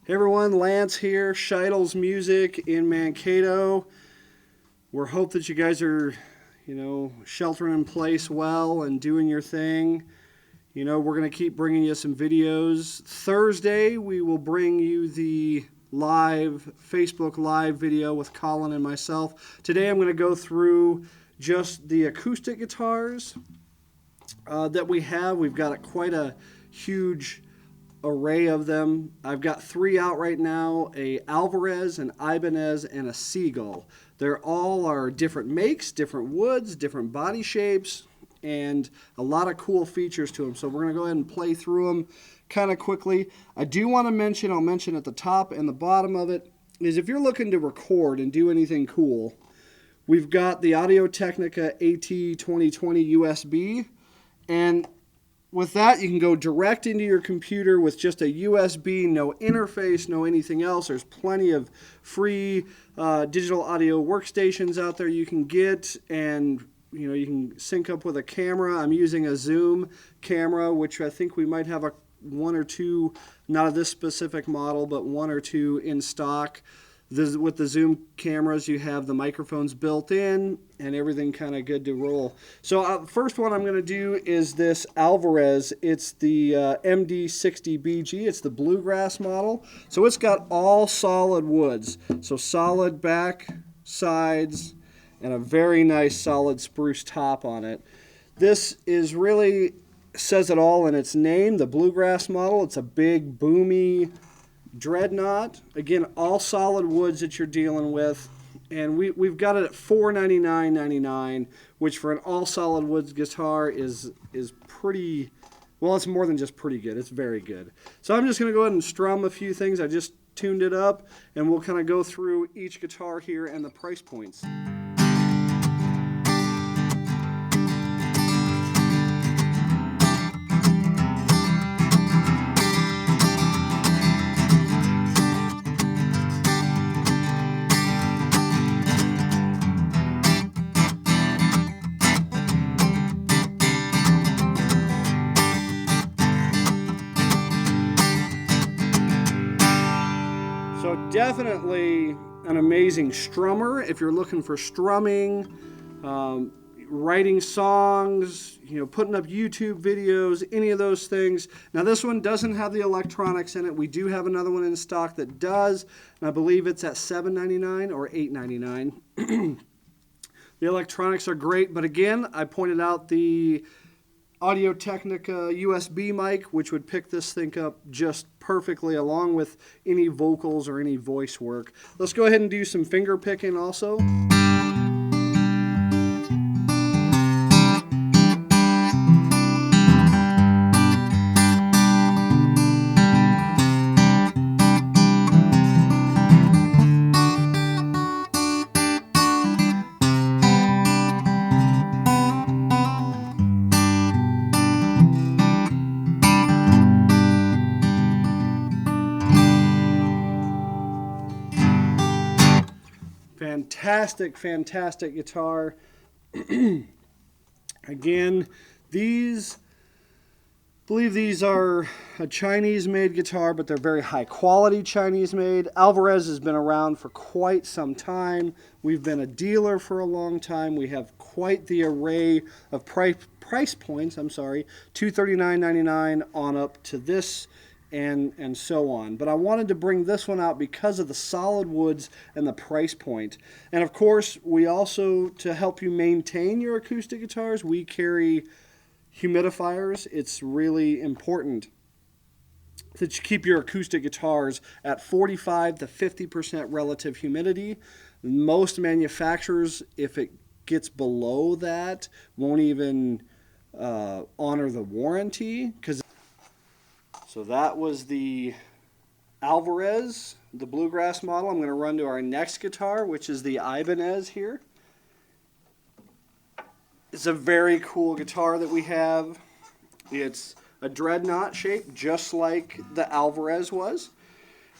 Hey everyone, Lance here, Scheitel's Music in Mankato. We're hope that you guys are, sheltering in place well and doing your thing. We're going to keep bringing you some videos. Thursday, we will bring you the Facebook Live video with Colin and myself. Today, I'm going to go through just the acoustic guitars that we have. We've got quite a huge array of them. I've got 3 out right now, a Alvarez, an Ibanez, and a Seagull. They're all are different makes, different woods, different body shapes, and a lot of cool features to them. So we're going to go ahead and play through them kind of quickly. I do want to mention, I'll mention at the top and the bottom of it, is if you're looking to record and do anything cool, we've got the Audio Technica AT2020 USB, and with that, you can go direct into your computer with just a USB, no interface, no anything else. There's plenty of free digital audio workstations out there you can get, and you can sync up with a camera. I'm using a Zoom camera, which I think we might have one or two, not of this specific model, but 1 or 2 in stock. With the Zoom cameras, you have the microphones built in and everything kind of good to roll. So first one I'm going to do is this Alvarez. It's the MD60BG. It's the bluegrass model. So it's got all solid woods. So solid back, sides, and a very nice solid spruce top on it. This is really says it all in its name, the bluegrass model. It's a big, boomy dreadnought. Again, all solid woods that you're dealing with, and we've got it at $499.99, which for an all solid woods guitar is pretty well. It's more than just pretty good, it's very good. So I'm just going to go ahead and strum a few things. I just tuned it up, and we'll kind of go through each guitar here and the price points. So definitely an amazing strummer if you're looking for strumming, writing songs, putting up YouTube videos, any of those things. Now this one doesn't have the electronics in it. We do have another one in stock that does, and I believe it's at $7.99 or $8.99. The electronics are great, but again, I pointed out the Audio Technica USB mic, which would pick this thing up just perfectly along with any vocals or any voice work. Let's go ahead and do some finger picking also. Fantastic guitar. Again, I believe these are a Chinese-made guitar, but they're very high-quality Chinese-made. Alvarez has been around for quite some time. We've been a dealer for a long time. We have quite the array of price points. $239.99 on up to this, and so on. But I wanted to bring this one out because of the solid woods and the price point. And of course, we also, to help you maintain your acoustic guitars, we carry humidifiers. It's really important that you keep your acoustic guitars at 45 to 50% relative humidity. Most manufacturers, if it gets below that, won't even honor the warranty. So that was the Alvarez, the bluegrass model. I'm going to run to our next guitar, which is the Ibanez here. It's a very cool guitar that we have. It's a dreadnought shape, just like the Alvarez was.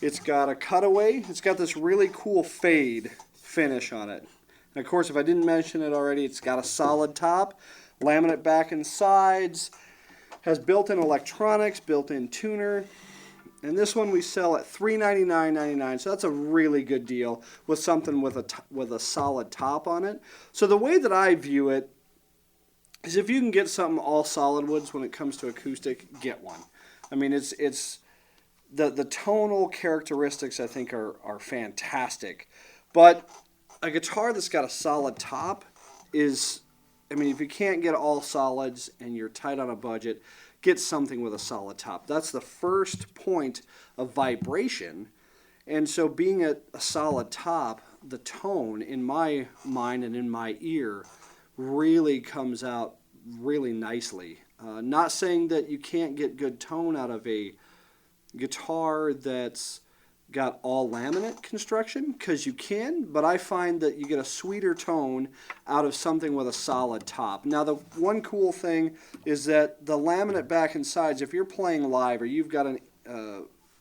It's got a cutaway. It's got this really cool fade finish on it. And of course, if I didn't mention it already, it's got a solid top, laminate back and sides, has built-in electronics, built-in tuner, And this one we sell at $399.99, so that's a really good deal with something with a solid top on it. So the way that I view it is, if you can get something all solid woods when it comes to acoustic, get one. I mean, it's the tonal characteristics, I think, are fantastic. But a guitar that's got a solid top is, I mean, if you can't get all solids and you're tight on a budget, get something with a solid top. That's the first point of vibration. And so being at a solid top, the tone in my mind and in my ear really comes out really nicely. Not saying that you can't get good tone out of a guitar that's got all laminate construction, because you can, but I find that you get a sweeter tone out of something with a solid top. Now, the one cool thing is that the laminate back and sides, if you're playing live or you've got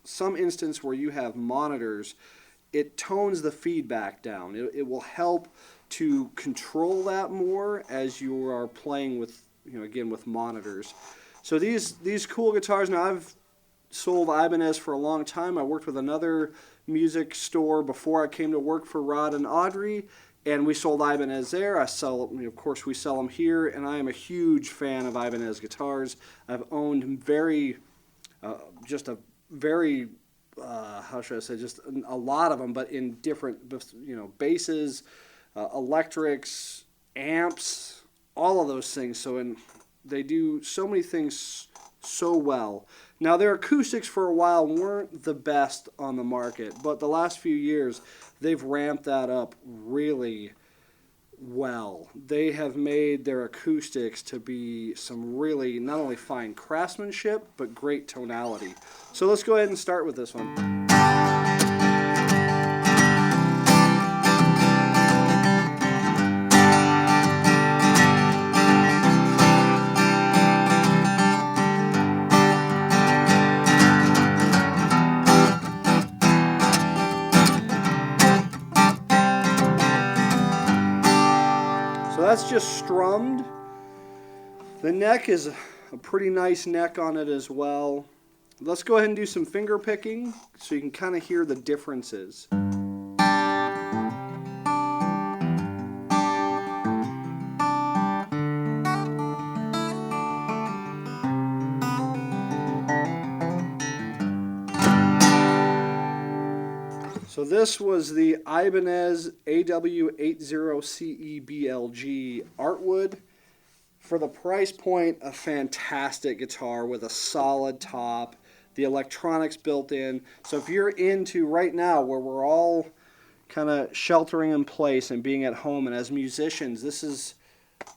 some instance where you have monitors, it tones the feedback down. It will help to control that more as you are playing with, again, with monitors. So these cool guitars, now I've sold Ibanez for a long time. I worked with another music store before I came to work for Rod and Audrey, and we sold Ibanez there. Of course, we sell them here, and I am a huge fan of Ibanez guitars. I've owned just a lot of them, but in different, basses, electrics, amps, all of those things. So they do so many things so well. Now, their acoustics for a while weren't the best on the market, but the last few years they've ramped that up really well. They have made their acoustics to be some really not only fine craftsmanship, but great tonality. So let's go ahead and start with this one. That's just strummed. The neck is a pretty nice neck on it as well. Let's go ahead and do some finger picking so you can kind of hear the differences. So this was the Ibanez AW80CEBLG Artwood. For the price point, a fantastic guitar with a solid top, the electronics built in. So if you're into right now where we're all kind of sheltering in place and being at home, and as musicians, this is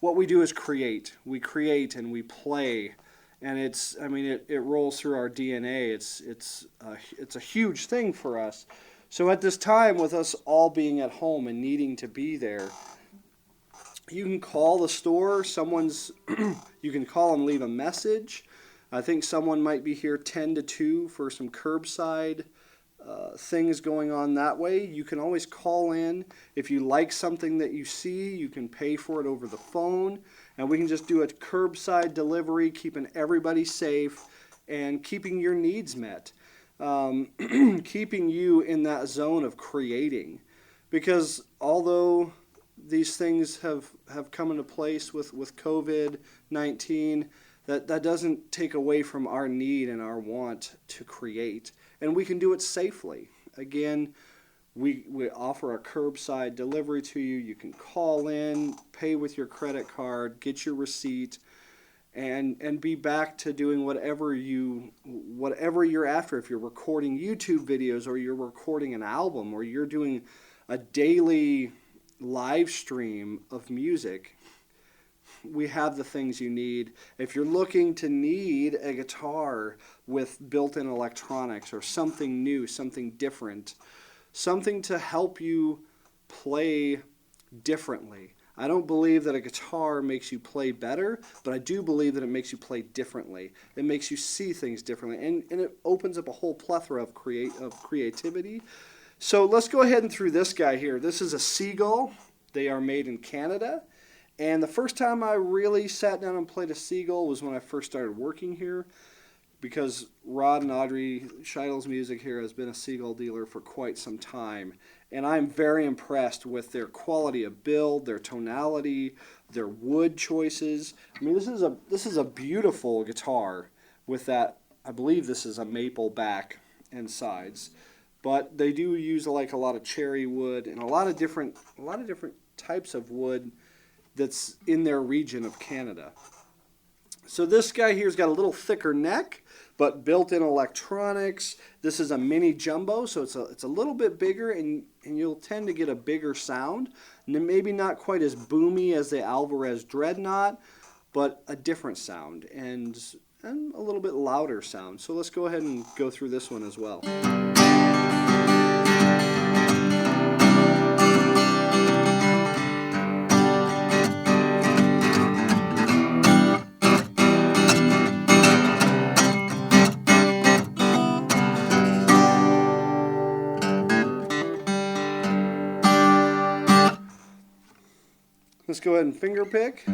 what we do, is create. We create and we play. And it rolls through our DNA. It's a huge thing for us. So at this time, with us all being at home and needing to be there, you can call the store. You can call and leave a message. I think someone might be here 10 to 2 for some curbside things going on that way. You can always call in. If you like something that you see, you can pay for it over the phone. And we can just do a curbside delivery, keeping everybody safe and keeping your needs met. Keeping you in that zone of creating, because although these things have come into place with COVID-19, that doesn't take away from our need and our want to create, and we can do it safely. Again, we offer a curbside delivery to you. You can call in, pay with your credit card, get your receipt, and be back to doing whatever you're after. If you're recording YouTube videos, or you're recording an album, or you're doing a daily live stream of music, we have the things you need. If you're looking to need a guitar with built-in electronics, or something new, something different, something to help you play differently. I don't believe that a guitar makes you play better, but I do believe that it makes you play differently. It makes you see things differently, and it opens up a whole plethora of creativity. So let's go ahead and through this guy here. This is a Seagull. They are made in Canada, and the first time I really sat down and played a Seagull was when I first started working here. because Rod and Audrey, Scheitel's Music here, has been a Seagull dealer for quite some time. And I'm very impressed with their quality of build, their tonality, their wood choices. I mean, this is a beautiful guitar with that. I believe this is a maple back and sides, but they do use like a lot of cherry wood and a lot of different types of wood that's in their region of Canada. So this guy here's got a little thicker neck, but built-in electronics. This is a mini jumbo, so it's a little bit bigger, and you'll tend to get a bigger sound. Maybe not quite as boomy as the Alvarez Dreadnought, but a different sound and a little bit louder sound. So let's go ahead and go through this one as well. Let's go ahead and finger pick.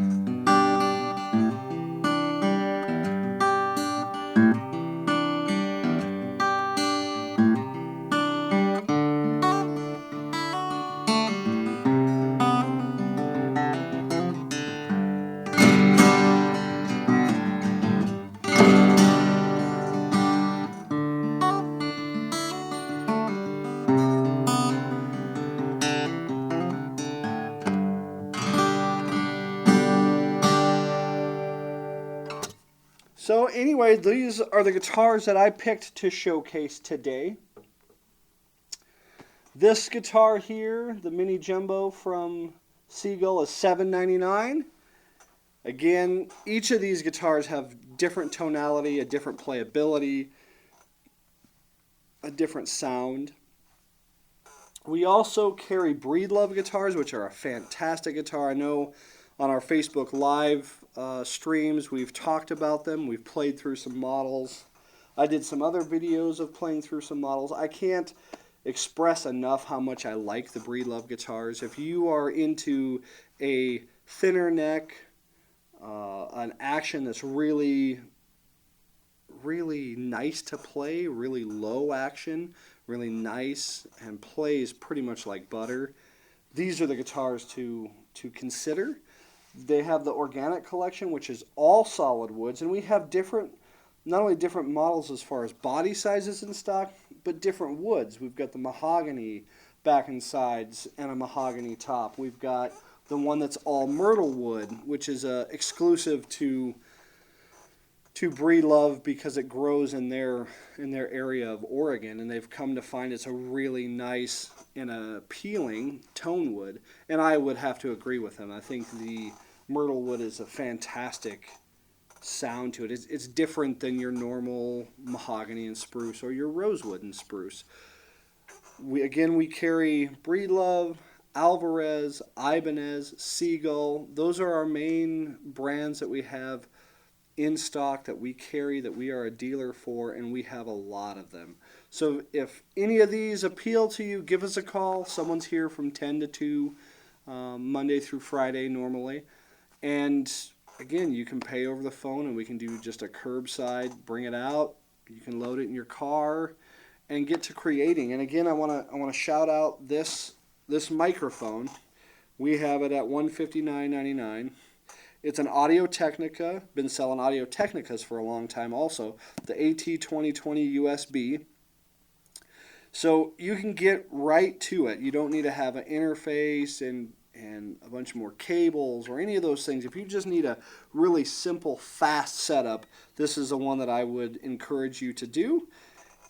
So anyway, these are the guitars that I picked to showcase today. This guitar here, the Mini Jumbo from Seagull, is $7.99. Again, each of these guitars have different tonality, a different playability, a different sound. We also carry Breedlove guitars, which are a fantastic guitar. I know on our Facebook Live streams we've talked about them. We've played through some models. I did some other videos of playing through some models. I can't express enough how much I like the Breedlove guitars. If you are into a thinner neck, an action that's really nice to play, really low action, really nice, and plays pretty much like butter, these are the guitars to consider. They have the organic collection, which is all solid woods, and we have not only different models as far as body sizes in stock, but different woods. We've got the mahogany back and sides and a mahogany top. We've got the one that's all myrtle wood, which is exclusive to Breedlove because it grows in their area of Oregon, and they've come to find it's a really nice and appealing tone wood. And I would have to agree with them. I think the myrtle wood is a fantastic sound to it. It's different than your normal mahogany and spruce or your rosewood and spruce. We carry Breedlove, Alvarez, Ibanez, Seagull. Those are our main brands that we have in stock, that we carry, that we are a dealer for, and we have a lot of them. So if any of these appeal to you, give us a call. Someone's here from 10 to 2, Monday through Friday normally. And again, you can pay over the phone, and we can do just a curbside, bring it out. You can load it in your car and get to creating. And again, I want to shout out this microphone. We have it at $159.99. It's an Audio Technica. Been selling Audio Technicas for a long time also. The AT2020 USB. So you can get right to it. You don't need to have an interface and a bunch more cables or any of those things. If you just need a really simple, fast setup, this is the one that I would encourage you to do.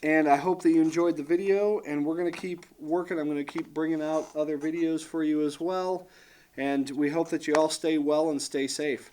And I hope that you enjoyed the video, and we're going to keep working. I'm going to keep bringing out other videos for you as well. And we hope that you all stay well and stay safe.